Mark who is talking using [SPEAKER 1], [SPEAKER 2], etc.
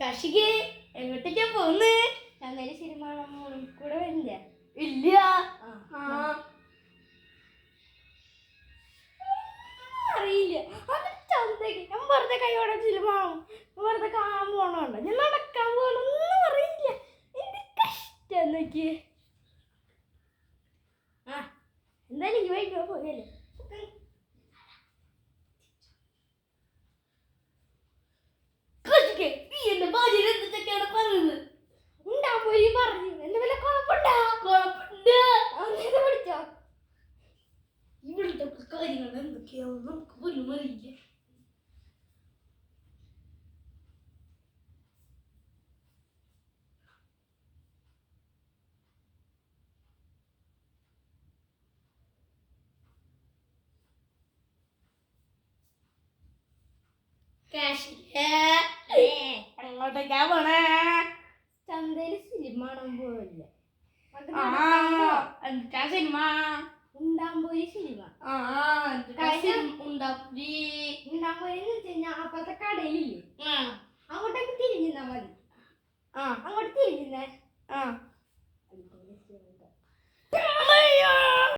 [SPEAKER 1] കഷിക്ക് എങ്ങോട്ടേക്കാ പോന്ന്?
[SPEAKER 2] ചന്തയില് സിനിമ കൂടെ വരില്ല.
[SPEAKER 1] ഇല്ല.
[SPEAKER 2] അറിയില്ല. അത് ചന്തക്ക് ഞാൻ വെറുതെ കൈയോടെ സിനിമ വെറുതെ കാണാൻ പോണോണ്ട് ഞാൻ നടക്കാൻ പോകണമെന്നും അറിയില്ല. എന്റെ കഷ്ടം നോക്കി. എന്തായാലും ഈ വൈകി പോകല്ലേ. ഉണ്ടാകുമ്പോയി പറഞ്ഞു എന്റെ വല്ല കുഴപ്പമുണ്ടാ? പഠിച്ചോ
[SPEAKER 1] ഇവിടുത്തെ കാര്യങ്ങൾ എന്തൊക്കെയാവും നമുക്ക് പോലും അറിയില്ല. എങ്ങോട്ടേക്കാ പോണേ?
[SPEAKER 2] ചന്തയില് സിനിമ കാണാൻ പോവില്ല.
[SPEAKER 1] എന്താ സിനിമ?
[SPEAKER 2] ഉണ്ടാകുമ്പോയി സിനിമ. ഉണ്ടാകുമ്പോയി അപ്പുറത്തെ കടയിലില്ലേ, അങ്ങോട്ടേക്ക് തിരിഞ്ഞാ മതി. അങ്ങോട്ട് തിരിഞ്ഞേ.